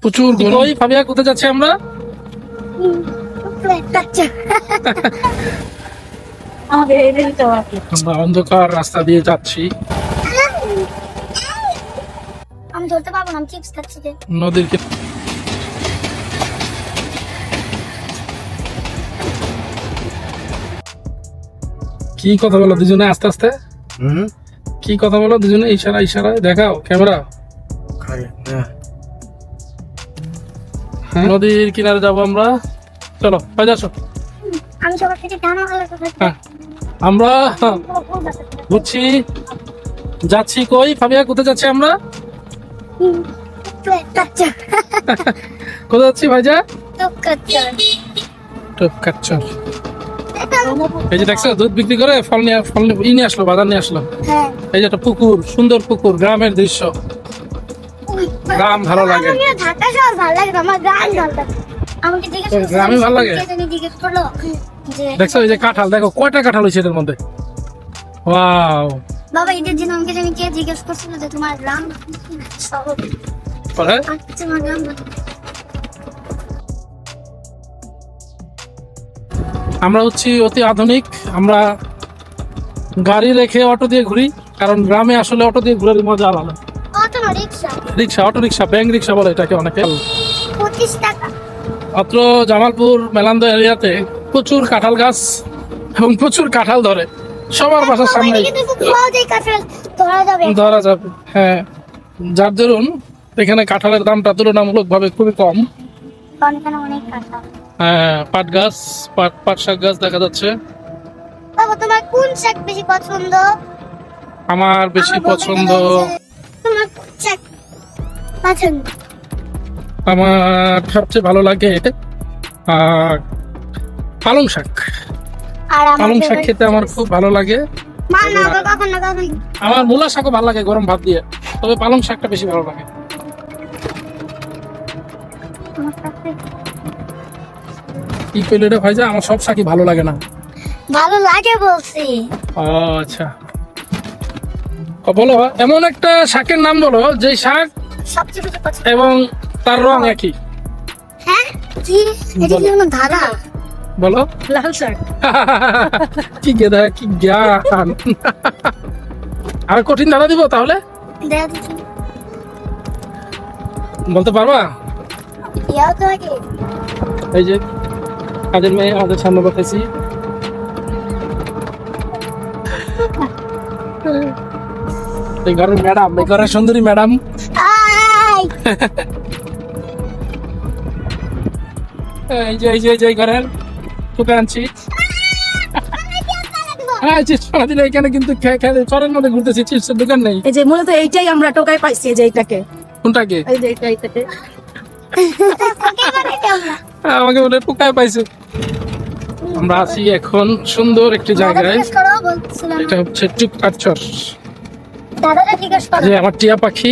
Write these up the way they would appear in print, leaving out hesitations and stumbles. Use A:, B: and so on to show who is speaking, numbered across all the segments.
A: প্রচুর গরম। ফাবিয়া কোথায় যাচ্ছি আমরা? আমরা অন্ধকার রাস্তা দিয়ে যাচ্ছি।
B: আমি ধরতে পারবো না, আমি চিপস খাচ্ছি।
A: নদীর কি কথা বলো দুজনে আস্তে আস্তে? কি কথা বলো দুজনে? ইশারা ইশারায় দেখাও ক্যামেরা। নদীর কিনারে যাবো আমরা। চলো আসো।
B: আমি সবার থেকে টানা
A: আমরা বুঝছি যাচ্ছি। কই ফাবিয়া কোথায় যাচ্ছি আমরা? কোথায় যাচ্ছি ভাইজা? টপকাচ্চর। এই যে দেখছো দুধ বিক্রি করে ফল নিয়ে আসলো, বাজার নিয়ে আসলো। এই যে একটা পুকুর, সুন্দর পুকুর, গ্রামের দৃশ্য। গ্রাম ভালো লাগে। গ্রামে ভালো লাগে। দেখছো এই যে কাঁঠাল, দেখো কয়টা কাঁঠাল হয়েছে এর মধ্যে। ওয়াও
B: বাবা, ঈদের দিন আমাকে জানি কে জিজ্ঞেস করছিল যে তোমার গ্রাম শহর।
A: আমরা হচ্ছি অতি আধুনিক। আমরা গাড়ি রেখে অটো দিয়ে ঘুরি, কারণ গ্রামে আসলে অটো দিয়ে ঘুরে মজা আলাদা। রিক্সা, অটো রিক্সা, ব্যাংক রিক্সা বলে এটাকে অনেকে।
B: 25 টাকা।
A: অত্র জামালপুর মেলান্দ এরিয়াতে প্রচুর কাঁঠাল গাছ এবং প্রচুর কাঁঠাল ধরে সবার বাসার সামনে ধরা যাবে। হ্যাঁ, যার দরুন এখানে কাঁঠালের দামটা তুলনামূলক ভাবে খুবই কম। হ্যাঁ, পাট গাছ, পাট শাক গাছ দেখা যাচ্ছে।
B: বাবা, তোমার কোন শাক বেশি পছন্দ?
A: আমার বেশি পছন্দ,
B: তোমার কোন শাক পছন্দ?
A: আমার সবচেয়ে ভালো লাগে পালং শাক। পালং শাক খেতে আমার খুব ভালো লাগে। আমার মূলা শাকও ভালো লাগে গরম ভাত দিয়ে, তবে পালং শাকটা বেশি ভালো লাগে। কি পেলে রে ভাইজা? আমার সব শাকই ভালো লাগে না।
B: ভালো লাগে বলছি।
A: আচ্ছা, বলো এমন একটা শাকের নাম বলো যে শাক
B: সবচেয়ে বেশি পছন্দ
A: এবং তার রং একই।
B: হ্যাঁ, কি এটা কি কোনো ধারা?
A: বলো।
B: লাল শাক।
A: কি গেদা, কি জ্ঞান। আর কঠিন ধারা দিব তাহলে? বলতে পারবা? এই যে কাজের মেয়ে আমাদের সামনে বসেছি। এই ঘরের ম্যাডাম, এই ঘরের সুন্দরী ম্যাডাম। এই যে ঘরের তোকে আনছি। এখানে কিন্তু চরের মধ্যে ঘুরতেছি, চিপসের দোকান নেই।
C: এই যে মূলত এইটাই আমরা টোকাই পাইছি, যে এইটাকে।
A: কোনটাকে?
C: এই যে এইটাকে
A: আমাকে বলে পোকায় পাইছে। আমরা আছি এখন সুন্দর একটি জায়গায়, এটা হচ্ছে টপকাচ্চর। যে আমার টিয়া পাখি,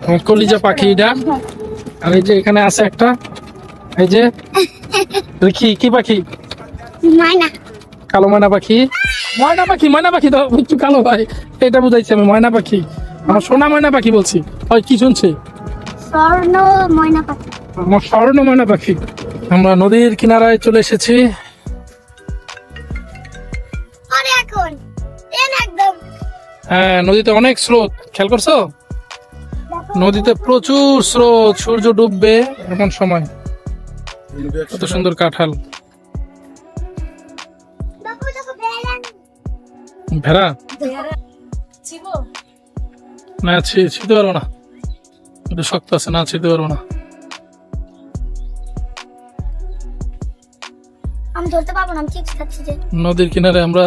A: আমার কলিজা পাখি এটা। আর এই যে এখানে আছে একটা, এই যে কি পাখি?
B: ময়না,
A: কালো ময়না পাখি। ময়না পাখি তো একটু কালো ভাই, এটা বুঝাইছি আমি। ময়না পাখি, আমার সোনা ময়না পাখি বলছি। ওই কি শুনছে?
B: স্বর্ণ ময়না পাখি।
A: আমার স্বর্ণ ময়না পাখি। আমরা নদীর কিনারায় চলে এসেছি। হ্যাঁ, নদীতে অনেক স্রোত, খেয়াল করছো? নদীতে প্রচুর স্রোত, সূর্য ডুববে এমন সময়। কত সুন্দর কাঁঠাল। ভেড়া না, ছিতে পারবো না, এটা শক্ত আছে না, ছিতে পারবো না।
B: আমি ধরতে পারবো না, আমি চিপস খাচ্ছি। যে
A: নদীর কিনারে আমরা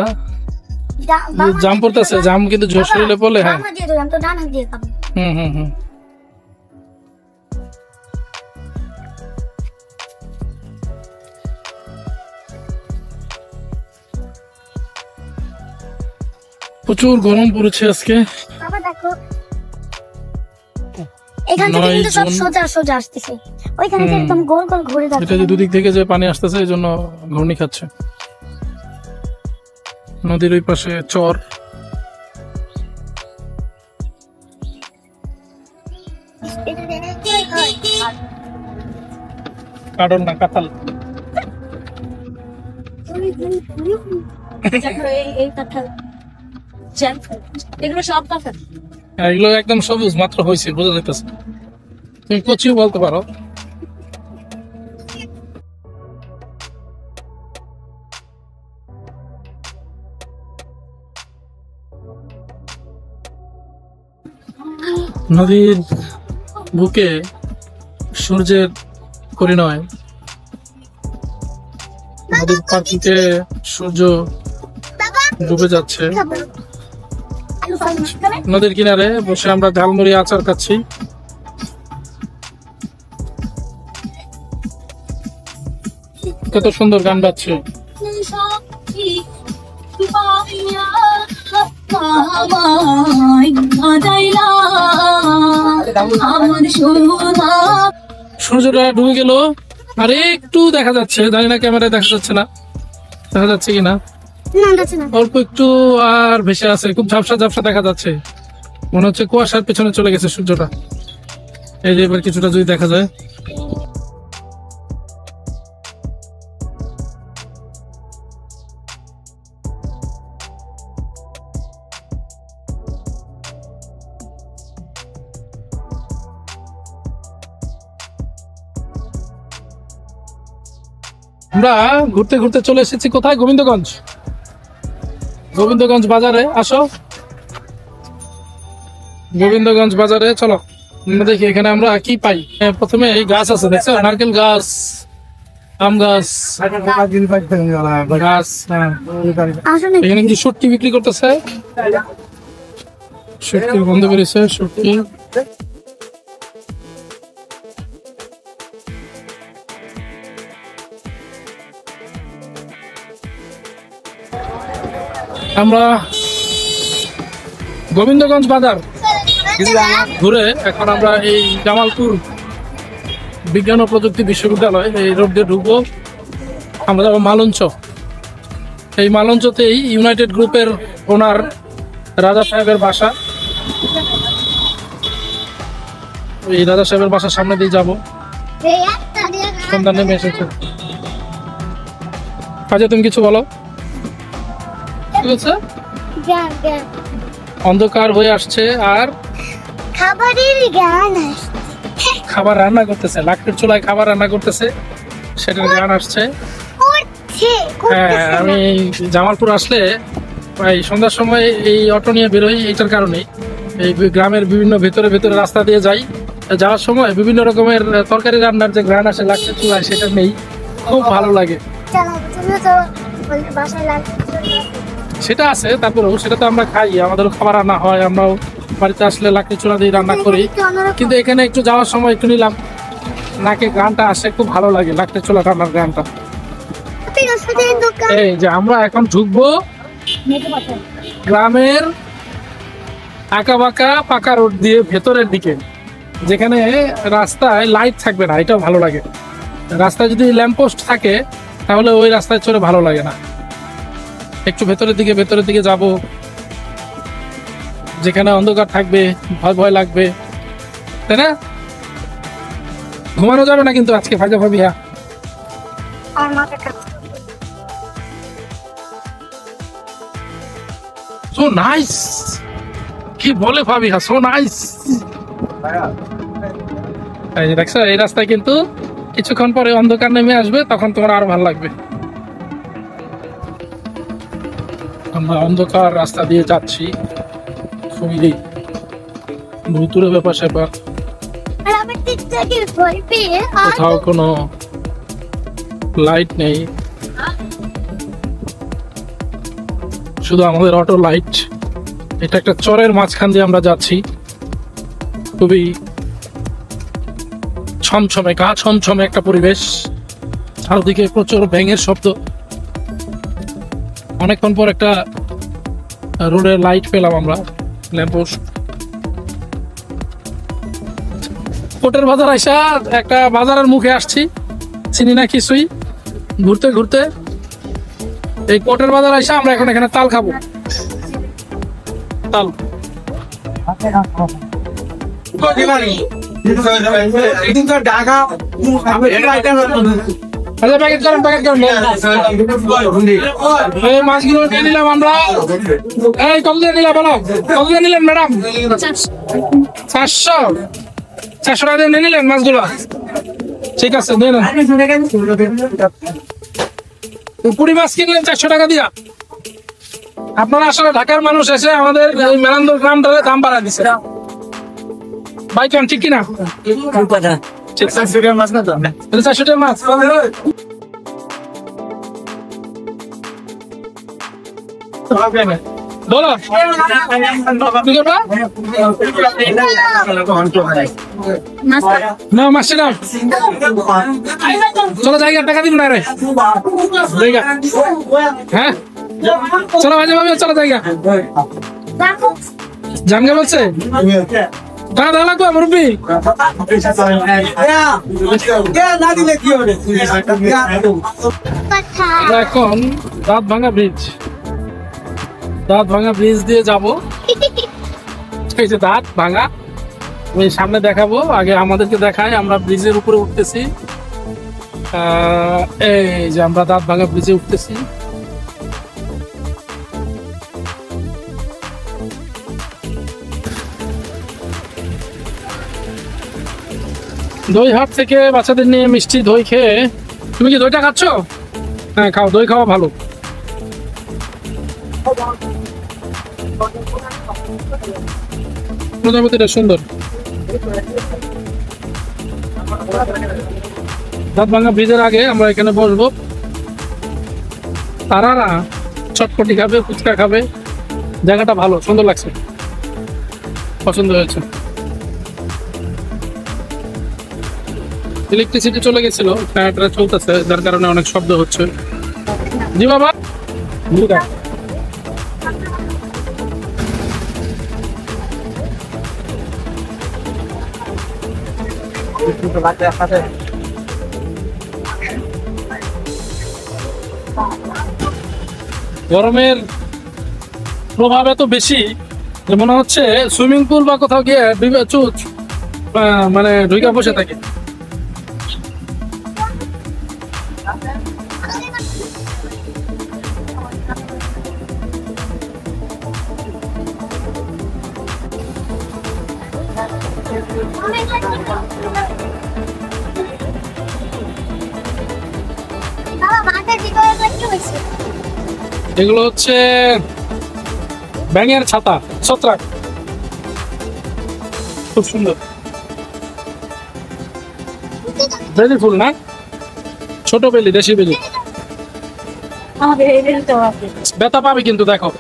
A: জাম পড়তেছে, জাম কিন্তু শরীরে পড়লে। হ্যাঁ, হুম। প্রচুর গরম পড়েছে আজকে।
B: এখান থেকে কিন্তু সব সোজা আসতেছে, ওইখানে একদম গোল গোল ঘুরে যাচ্ছে।
A: এটা যে দুদিক থেকে যে পানি আসতেছে, এই জন্য ঘূর্ণি খাচ্ছে। নদীর ওই পাশে চর। কাটল না, কাঁঠাল।
C: এই কাঁঠাল এগুলো সব কাঁঠাল।
A: এগুলো একদম সবুজ, মাত্র হয়েছে, বোঝা যাইতেছে। তুমি কচিও বলতে পারো। নদীর বুকে সূর্যের পরিণয়, নদীর পাখিতে সূর্য ডুবে যাচ্ছে। নদীর কিনারে বসে আমরা ঝালমুড়ি আচার খাচ্ছি। কত সুন্দর গান বাজছে। সূর্যটা ডুবে গেল, আর একটু দেখা যাচ্ছে, জানি না ক্যামেরায় দেখা যাচ্ছে না, দেখা যাচ্ছে কিনা, অল্প একটু আর ভেসে আছে, খুব ঝাপসা ঝাপসা দেখা যাচ্ছে, মনে হচ্ছে কুয়াশার পেছনে চলে গেছে সূর্যটা। এই যে এবার কিছুটা যদি দেখা যায়, আমরা ঘুরতে ঘুরতে চলে এসেছি কোথায়? গোবিন্দগঞ্জ। গোবিন্দগঞ্জ বাজারে আসো, গোবিন্দগঞ্জ বাজারে চলো, আমরা দেখি এখানে আমরা কি পাই। প্রথমে এই গাছ আছে, দেখছো, নারকেল গাছ, আম গাছ, গাছ। এখানে কি শুটকি বিক্রি করতেছে, শুটকি বন্ধ করেছে, শুটকি। আমরা গোবিন্দগঞ্জ বাজার ঘুরে এখন আমরা এই জামালপুর বিজ্ঞান ও প্রযুক্তি বিশ্ববিদ্যালয়, এই রোড দিয়ে ঢুকবো। আমরা যাবো মালঞ্চ। এই মালঞ্চতেই ইউনাইটেড গ্রুপের ওনার রাজা সাহেবের বাসা। এই রাজা সাহেবের বাসার সামনে দিয়ে যাবো। সন্ধ্যা নেমে এসেছে। আচ্ছা, তুমি কিছু বলো। অন্ধকার হয়ে আসছে আর খাবার রান্না করতেছে, লাকড়ির চুলায় খাবার রান্না করতেছে, সেটার গান আসছে। হ্যাঁ, আমি জামালপুর আসলে প্রায় সন্ধ্যার সময় এই অটো নিয়ে বেরোই, এইটার কারণে। এই গ্রামের বিভিন্ন ভেতরে ভেতরে রাস্তা দিয়ে যাই, যাওয়ার সময় বিভিন্ন রকমের তরকারি রান্নার যে গান আসে লাকড়ির চুলায়, সেটা নেই, খুব ভালো লাগে। সেটা আছে, তারপরেও সেটা তো আমরা খাই, আমাদেরও খাবার রান্না হয়, আমরাও বাড়িতে আসলে লাকড়ি চুলা দিয়ে রান্না করি। কিন্তু এখানে একটু যাওয়ার সময় একটু নিলাম, নাকে গানটা আসে, খুব ভালো লাগে লাকড়ি চুলা রান্নার গানটা। এই যে আমরা এখন ঢুকবো গ্রামের আঁকা বাঁকা পাকা রোড দিয়ে ভেতরের দিকে, যেখানে রাস্তায় লাইট থাকবে না, এটাও ভালো লাগে। রাস্তায় যদি ল্যাম্পপোস্ট থাকে তাহলে ওই রাস্তায় চলে ভালো লাগে না। একটু ভেতরের দিকে যাব, যেখানে অন্ধকার থাকবে, ভয় ভয় লাগবে, তাই না? ঘুমানো যাবে না কিন্তু আজকে, ভাজা ভাবিয়া। সো নাইস, কি বলে ভাবিয়া, সো নাইস। এই যে দেখছো, এই রাস্তায় কিন্তু কিছুক্ষণ পরে অন্ধকার নেমে আসবে, তখন তোমার আরো ভালো লাগবে। আমরা অন্ধকার রাস্তা দিয়ে যাচ্ছি, খুবই ভুতুরে ব্যাপার স্যাপার, কোথাও কোনো লাইট নেই, শুধু আমাদের অটো লাইট। এটা একটা চরের মাঝখান দিয়ে আমরা যাচ্ছি, খুবই ছমছমে, গা ছমছমে একটা পরিবেশ, চারদিকে প্রচুর ব্যাঙের শব্দ। অনেকক্ষণ পর একটা রোডের লাইট পেলাম আমরা, ল্যাম্পপোস্ট। কোটের বাজার আইসা একটা বাজারের মুখে আসছি, চিনি না কিছুই, ঘুরতে ঘুরতে এই কোটের বাজার আইসা আমরা এখন এখানে তাল খাবো। তাল আচ্ছা প্যাকেট করেন এই মাছগুলো নিয়ে নিলাম আমরা। এই কত দিয়ে নিলাম বলো, কত দিয়ে নিলেন ম্যাডাম? 400 টাকা দিয়ে নিয়ে নিলেন মাছগুলো? ঠিক আছে নিয়ে নেন। পুরি মাছ কিনলেন 400 টাকা দিয়া। আপনারা আসলে ঢাকার মানুষ এসে আমাদের এই মেলান্দর গ্রামটারে দাম বাড়া দিচ্ছে ভাই, কেন ঠিক কিনা? ঠিক আছে, 400 টাকা মাছ না তো, 400 টাকা মাছ বলো না মাসে না। চলো জায়গা টাকা দিব না রে জায়গা। হ্যাঁ চলো ভাই ভাবে চলো জায়গা। জানগে বলছে টাকা দেওয়া লাগবে মুরব্বী। এখন দাঁত ভাঙা ব্রিজ দিয়ে যাব। এই যে দাঁত ভাঙা, আমি সামনে দেখাবো, আগে আমাদেরকে দেখায়। আমরা ব্রিজের উপরে উঠতেছি, এই যে আমরা দাঁত ভাঙা ব্রিজে উঠতেছি। দই হাট থেকে বাচ্চাদের নিয়ে মিষ্টি দই খেয়ে। তুমি কি দইটা খাচ্ছ? হ্যাঁ খাও, দই খাওয়া ভালো। প্রজাপতিটা সুন্দর। দাঁত ভাঙা ব্রিজের আগে আমরা এখানে বসবো। তারারা চটপটি খাবে, ফুচকা খাবে। জায়গাটা ভালো, সুন্দর লাগছে, পছন্দ হয়েছে। ইলেকট্রিসিটি চলে গেছিল, ফ্যানটা চলতেছে, যার কারণে অনেক শব্দ হচ্ছে। জি বাবা, গরমের প্রভাব এত বেশি যে মনে হচ্ছে সুইমিং পুল বা কোথাও গিয়ে মানে ঢুকে বসে থাকে। এগুলো হচ্ছে ব্যাঙের ছাতা, ছত্রাক, খুব সুন্দর। বেলি ফুল না, ছোট বেলি, দেশি বেলি। ব্যথা পাবে কিন্তু, দেখো।